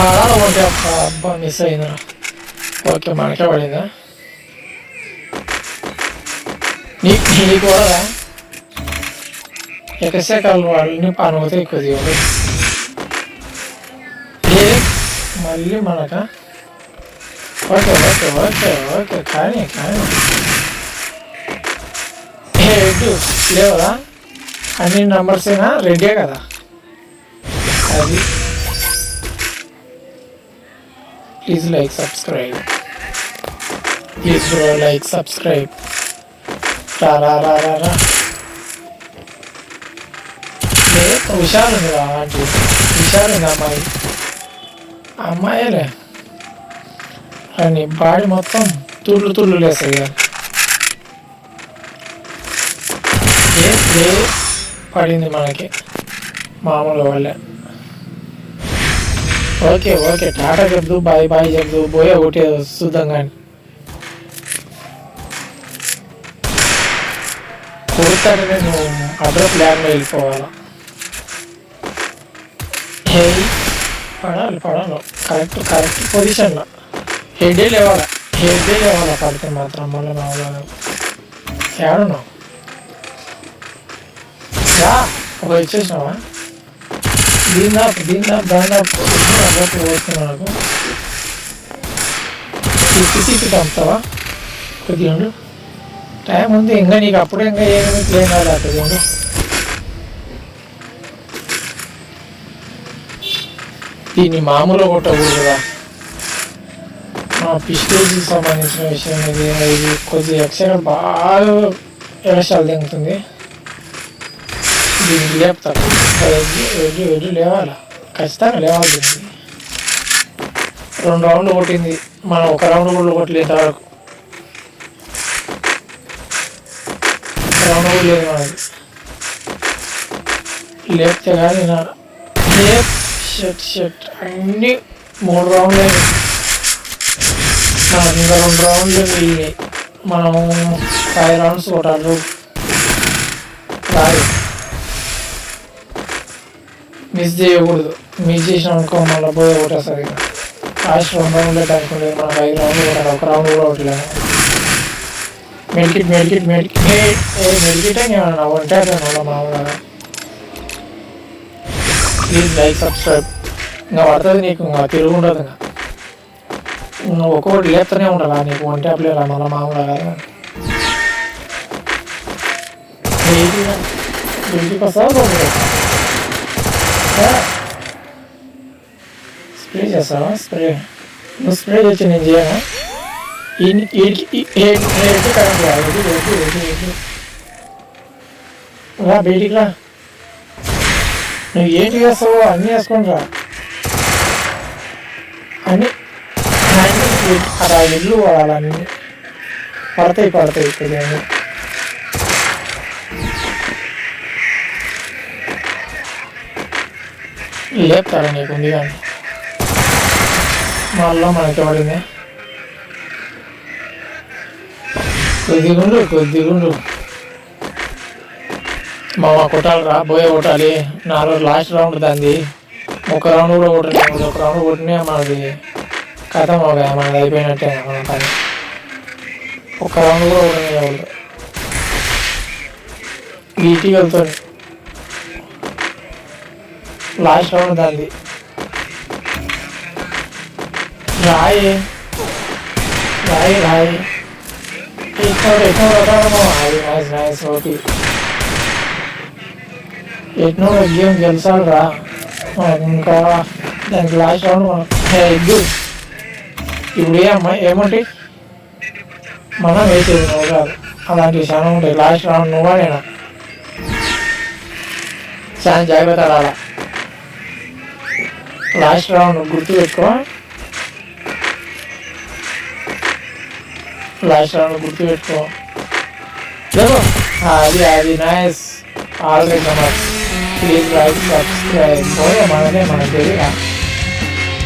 ఆడాలి ఒకటి అబ్బా మిస్ అయిందా. ఓకే మనకే పడిందా. నీకు కూడా ఎకసేకాలు వాళ్ళని అనుమతి ఎక్కువ తీయాలి. మళ్ళీ మనక ఓకే ఓకే ఓకే ఓకే కానీ ఎడ్డు లేవరా అన్ని నంబర్సేనా రెడీ కదా. అది please like subscribe, please bro like subscribe. రా హుషారు ఉంది రా ఆంటీ, హుషారు ఉంది అమ్మాయిలే అని బాడీ మొత్తం తుళ్ళు లేస్తాయి కదా. పడింది మనకి మామూలు వాళ్ళే. ఓకే ఓకే టాటా చెప్దు, బాయ్ చెప్దు, పోయే ఒకటే చూద్దాం. కానీ కొడతాడనే నువ్వు అడ్రస్ ల్యాండ్ వెళ్ళిపోవాలా. పడాలి కరెక్ట్ పొజిషన్లో హెడ్డే లేవాలా పడితే మాత్రం మళ్ళీ మామూలు ఏడున్నావు ఒక ఇచ్చేసినావా. దీని దాపు వస్తుంది మనకు. తిప్పి పంపుతావా కొద్దిగా ఉండు, టైం ఉంది ఇంకా నీకు. అప్పుడు ఇంకా ఏమీ ప్లేన్ కాదు ఉండు. దీన్ని మామూలుగా కొట్టకూడదు కదా. పిస్టేజ్కి సంబంధించిన విషయం ఇది కొద్ది ఎక్స్ట్రా బాగా ఎలస్టాలు దిగుతుంది. దీనికి లేపుతారు ఎడ్డు లేవాలా, ఖచ్చితంగా లేవాలి. దీనికి 2 రౌండ్లు కొట్టింది, మనం 1 రౌండ్ కూడా కొట్టలేదు వరకు. రౌండ్ కూడా లేదు మనకి. లేపితే కానీ షట్ అన్నీ 3 రౌండ్లు అయినాయి. మనకు ఇంకా 2 రౌండ్లు వెళ్ళినాయి. మనం 5 రౌండ్స్ కొట్టాలి. రాదు, మిస్ చేయకూడదు. మిస్ చేసినాం అనుకో మళ్ళీ పోయి కొట్టేస్తుంది. లాస్ట్ 2 రౌండ్లే అనుకోలేదు. మనకు 5 రౌండ్లు కొట్టాలి, 1 రౌండ్ కూడా కొట్టలేము. మెడికిట్ ఏమన్నా ఉంటాయి మామూలుగా. Please like subscribe. ఇంకా పడుతుంది నీకు, ఇంకా తిరుగు ఉండదు. ఇంకా ఒక్కొక్కటి లేపుతూనే ఉండాలా నీకు. 1 ట్యాప్ లేదా మళ్ళీ మామూలుగా కదా. 80 వస్తావా స్ప్రే చేస్తావా? నువ్వు స్ప్రే చేసి నేను చేయను. కరెంట్ రా బయటికి రా. నువ్వు ఏంటి చేస్తావో అన్నీ వేసుకొని రా. అన్నీ అలా ఇల్లు వాడాలన్నీ పడతాయి కొద్దిగా. లేపుతారా నీకు ఉంది కానీ మళ్ళీ మనకి పడింది. కొద్దిగుండు మామ కొట్టాలి రా, పోయే కొట్టాలి. 4 లాస్ట్ రౌండ్ దాన్ని. 1 రౌండ్ కూడా కొట్టలేదు. 1 రౌండ్ కొట్టినా మనది కథం అవగా, మనది అయిపోయినట్టే మన పని. 1 రౌండ్ కూడా కొట్టలేదు. ఈటీ వెళ్తుంది లాస్ట్ రౌండ్ దాన్ని. రాయి ఓకే ఎట్నో గేమ్ గెలిచాడు రా. ఇంకా దానికి లాస్ట్ రౌండ్ ఎగ్గు. ఇప్పుడు ఏమంటే మనం వేసేది నువ్వు కాదు, అలాంటివి చాలా ఉంటాయి. లాస్ట్ రౌండ్ నువ్వా నేనా? చాలా జాగ్రత్త రాలా. లాస్ట్ రౌండ్ గుర్తుపెట్టుకో. అది nice. Already please like subscribe. మనదే మనకు తెలియదు.